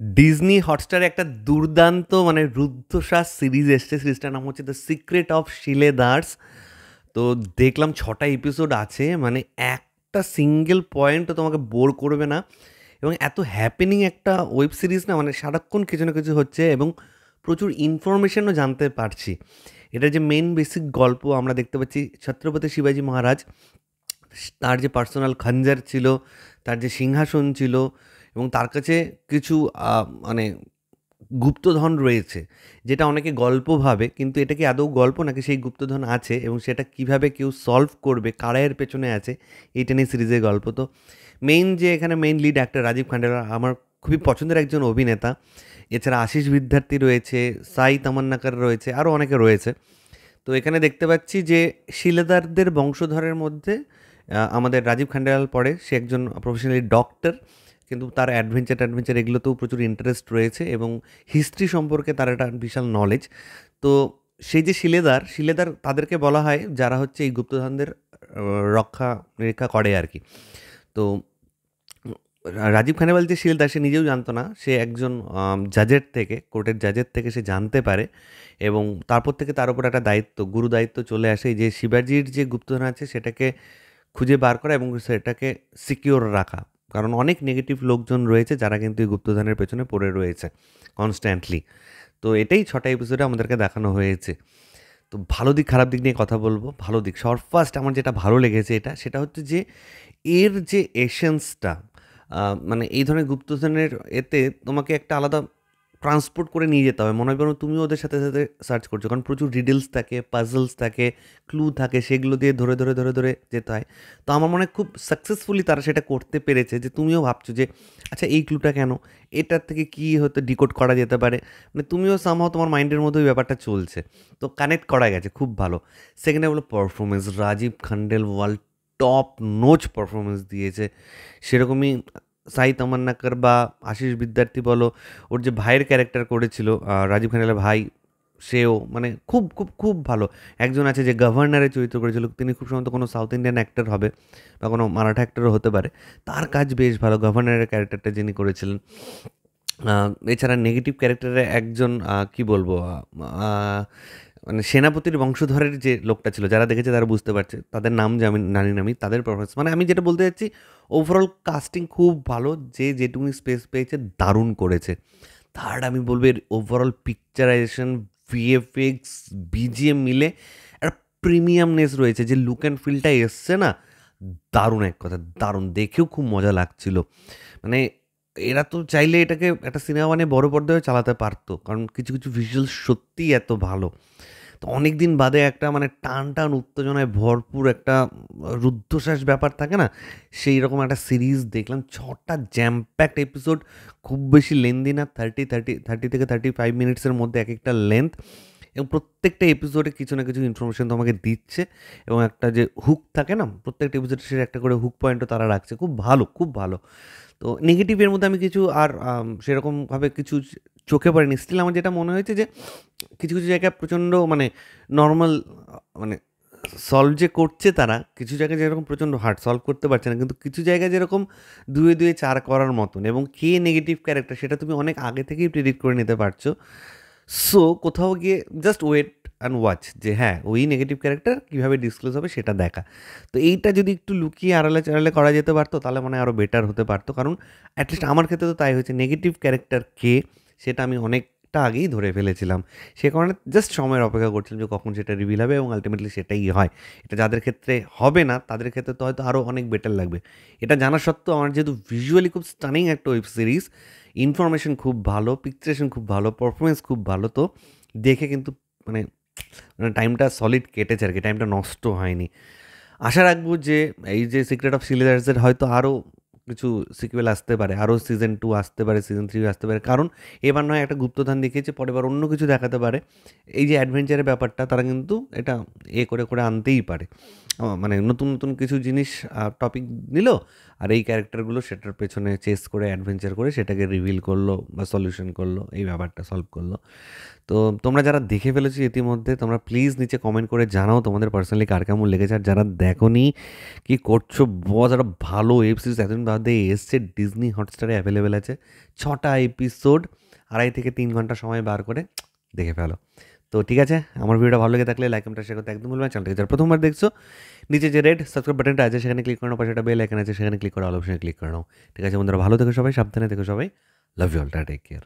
Disney হটস্টারে একটা দুর্দান্ত মানে রুদ্ধশ্বাস সিরিজ এসছে। সিরিজটার নাম হচ্ছে দ্য সিক্রেট অফ শিলেদার্স। তো দেখলাম 6টা এপিসোড আছে, মানে একটা সিঙ্গেল পয়েন্টও তোমাকে বোর করবে না। এবং এত হ্যাপেনিং একটা ওয়েব সিরিজ না, মানে সারাক্ষণ কিছু না কিছু হচ্ছে এবং প্রচুর ইনফরমেশনও জানতে পারছি। এটা যে মেন বেসিক গল্প আমরা দেখতে পাচ্ছি ছত্রপতি শিবাজী মহারাজ, তার যে পার্সোনাল খঞ্জার ছিল, তার যে সিংহাসন ছিল এবং তার কাছে কিছু মানে গুপ্তধন রয়েছে, যেটা অনেকে গল্প ভাবে, কিন্তু এটা কি আদৌ গল্প নাকি সেই গুপ্তধন আছে এবং সেটা কিভাবে কেউ সলভ করবে, কারা এর পেছনে আছে, এইটা নিয়ে সিরিজের গল্প। তো মেইন যে এখানে main lead actor Rajeev Khandelwal আমার খুবই পছন্দের একজন অভিনেতা। এছাড়া আশিস বিদ্যার্থী রয়েছে, সাই তামান্নাকার রয়েছে, আরও অনেকে রয়েছে। তো এখানে দেখতে পাচ্ছি যে শিলেদারদের বংশধরের মধ্যে আমাদের রাজীব খান্ডেলাল পড়ে। সে একজন প্রফেশনালি ডক্টর, কিন্তু তার অ্যাডভেঞ্চার এগুলোতেও প্রচুর ইন্টারেস্ট রয়েছে এবং হিস্ট্রি সম্পর্কে তার একটা বিশাল নলেজ। তো সেই যে শিলেদার তাদেরকে বলা হয় যারা হচ্ছে এই গুপ্তধনদের রক্ষা নিরীক্ষা করে আর কি। তো রাজীব খানেওয়াল যে শিলদার সে নিজেও জানতো না, সে একজন জাজের থেকে, কোর্টের জাজের থেকে সে জানতে পারে এবং তারপর থেকে তার উপর একটা দায়িত্ব, গুরু দায়িত্ব চলে আসে যে শিবাজির যে গুপ্তধন আছে সেটাকে খুঁজে বার করা এবং সেটাকে সিকিওর রাখা। কারণ অনেক নেগেটিভ লোকজন রয়েছে যারা কিন্তু এই গুপ্তধনের পেছনে পড়ে রয়েছে কনস্ট্যান্টলি। তো এটাই 6টা এপিসোডে আমাদেরকে দেখানো হয়েছে। তো ভালো দিক খারাপ দিক নিয়ে কথা বলবো। ভালো দিক সর ফার্স্ট আমার যেটা ভালো লেগেছে সেটা হচ্ছে যে এর যে এসেন্সটা, মানে এই ধরনের গুপ্তধনের এতে তোমাকে একটা আলাদা ট্রান্সপোর্ট করে নিয়ে যেতে হবে। মনে হয় যেন তুমিও ওদের সাথে সাথে সার্চ করছো, কারণ প্রচুর রিডলস থাকে, পাজলস থাকে, ক্লু থাকে, সেগুলো দিয়ে ধরে যেতে হয়। তো আমার মনে হয় খুব সাকসেসফুলি তারা সেটা করতে পেরেছে যে তুমিও ভাবছো যে আচ্ছা এই ক্লুটা কেন, এটার থেকে কী হয়তো ডিকোড করা যেতে পারে, মানে তুমিও সামহাও তোমার মাইন্ডের মধ্যে ওই ব্যাপারটা চলছে। তো কানেক্ট করা গেছে, খুব ভালো। সেকেন্ডে হলো performance. Rajeev Khandelwal top notch performance দিয়েছে। সেরকমই সাই তামান্নাকার বা আশিস বিদ্যার্থী বলো, ওর যে ভাইয়ের ক্যারেক্টার করেছিল রাজীব খান্ডেলের ভাই, সেও মানে খুব খুব খুব ভালো। একজন আছে যে গভর্নরের চরিত্র করেছিল, তিনি খুব সম্ভবত কোনো সাউথ ইন্ডিয়ান অ্যাক্টর হবে বা কোনো মারাঠা অ্যাক্টরও হতে পারে। তার কাজ বেশ ভালো, গভর্নরের ক্যারেক্টারটা যিনি করেছিলেন। এছাড়া নেগেটিভ ক্যারেক্টারে একজন কি বলবো, মানে সেনাপতির বংশধরের যে লোকটা ছিল, যারা দেখেছে তারা বুঝতে পারছে, তাদের নাম যে আমি জানি না, আমি তাদের পারফরমেন্স, মানে আমি যেটা বলতে চাচ্ছি ওভারঅল কাস্টিং খুব ভালো, যে যেটুকুনি স্পেস পেয়েছে দারুণ করেছে। থার্ড আমি বলবো এর ওভারঅল পিকচারাইজেশন, ভিএফএক্স, বিজিএম মিলে একটা প্রিমিয়ামনেস রয়েছে, যে লুক অ্যান্ড ফিলটা এসছে না, দারুণ, এক কথা দারুণ, দেখেও খুব মজা লাগছিল। মানে এরা তো চাইলে এটাকে একটা সিনেমা মানে বড় পর্দায় চালাতে পারতো, কারণ কিছু কিছু ভিজুয়াল সত্যিই এত ভালো। তো অনেক দিন বাদে একটা মানে টান টান উত্তেজনায় ভরপুর একটা রুদ্ধশ্বাস ব্যাপার থাকে না, সেই রকম একটা সিরিজ দেখলাম। 6টা জ্যাম প্যাকড এপিসোড, খুব বেশি লেন্দি না, 30 থেকে 35 মিনিটসের মধ্যে এক একটা লেন্থ, এবং প্রত্যেকটা এপিসোডে কিছু না কিছু ইনফরমেশন তোমাকে দিচ্ছে এবং একটা যে হুক থাকে না, প্রত্যেকটা এপিসোডে সে একটা করে হুক পয়েন্টও তারা রাখছে, খুব ভালো, খুব ভালো। তো নেগেটিভের মধ্যে আমি কিছু আর সেরকমভাবে কিছু চোখে পড়েনি। স্টিল আমার যেটা মনে হয়েছে যে কিছু কিছু জায়গায় প্রচণ্ড মানে নর্মাল, মানে সলভ যে করছে তারা, কিছু জায়গায় যেরকম প্রচণ্ড হার্ড সলভ করতে পারছে না, কিন্তু কিছু জায়গায় যেরকম দুয়ে দুয়ে চার করার মতন, এবং কে নেগেটিভ ক্যারেক্টার সেটা তুমি অনেক আগে থেকেই প্রেডিক্ট করে নিতে পারছো। সো কোথাও গিয়ে জাস্ট ওয়েট অ্যান্ড ওয়াচ, যে হ্যাঁ ওই নেগেটিভ ক্যারেক্টার কীভাবে ডিসক্লোজ হবে সেটা দেখা। তো এইটা যদি একটু লুকিয়ে আড়ালে চাড়ালে করা যেতে পারতো তাহলে মনে হয় আরও বেটার হতে পারতো, কারণ অ্যাটলিস্ট আমার ক্ষেত্রে তো তাই হয়েছে, নেগেটিভ ক্যারেক্টার কে সেটা আমি অনেকটা আগেই ধরে ফেলেছিলাম। সে কারণে জাস্ট সময়ের অপেক্ষা করছিলাম যে কখন সেটা রিভিল হবে, এবং আলটিমেটলি সেটাই হয়। এটা যাদের ক্ষেত্রে হবে না তাদের ক্ষেত্রে তো হয়তো আরও অনেক বেটার লাগবে। এটা জানা সত্ত্বেও আমার যেহেতু ভিজুয়ালি খুব স্টানিং একটা ওয়েব সিরিজ, ইনফরমেশন খুব ভালো, পিকচারেশন খুব ভালো, পারফরমেন্স খুব ভালো, তো দেখে কিন্তু মানে মানে টাইমটা সলিড কেটেছে আর কি, টাইমটা নষ্ট হয়নি। আশা রাখবো যে এই যে সিক্রেট অফ সিলিদার্সের হয়তো আরও কিছু সিকুয়েল আসতে পারে, আরও সিজন 2 আসতে পারে, সিজন 3 আসতে পারে, কারণ এবার নয় একটা গুপ্তধন দেখিয়েছে, পরের বার অন্য কিছু দেখাতে পারে। এই যে অ্যাডভেঞ্চারের ব্যাপারটা তারা কিন্তু এটা করে করে আনতেই পারে। মানে নতুন নতুন কিছু জিনিস টপিক নিল, আর এই ক্যারেক্টারগুলো সেটার পেছনে চেস করে অ্যাডভেঞ্চার করে সেটাকে রিভিল করলো বা সলিউশন করলো, এই ব্যাপারটা সলভ করলো। তো তোমরা যারা দেখে ফেলেছো ইতিমধ্যে, তোমরা প্লিজ নিচে কমেন্ট করে জানাও তোমাদের পার্সোনালি কার কেমন লেগেছে, আর যারা দেখোনি কি করছো বস, একটা ভালো ওয়েব সিরিজ এতদিন সপ্তাহান্তে এসছে, ডিজনি হটস্টারে অ্যাভেলেবেল আছে। 6টা এপিসোড, 2.5 থেকে 3 ঘন্টা সময় বার করে দেখে ফেলো। তো ঠিক আছে, আমার ভিডিওটা ভালো লেগে থাকলে লাইক কমেন্ট শেয়ার করতে একদম ভুলবে না। চ্যানেলটাকে যারা প্রথমবার দেখছো, নিচে যে রেড সাবস্ক্রাইব বাটনটা আছে সেখানে ক্লিক করে নাও, পাশে একটা বেল আইকন আছে সেখানে ক্লিক করে অল অপশনে ক্লিক করে নাও। ঠিক আছে বন্ধুরা, ভালো থেকো সবাই, সাবধানে থেকো সবাই, love you all, take care.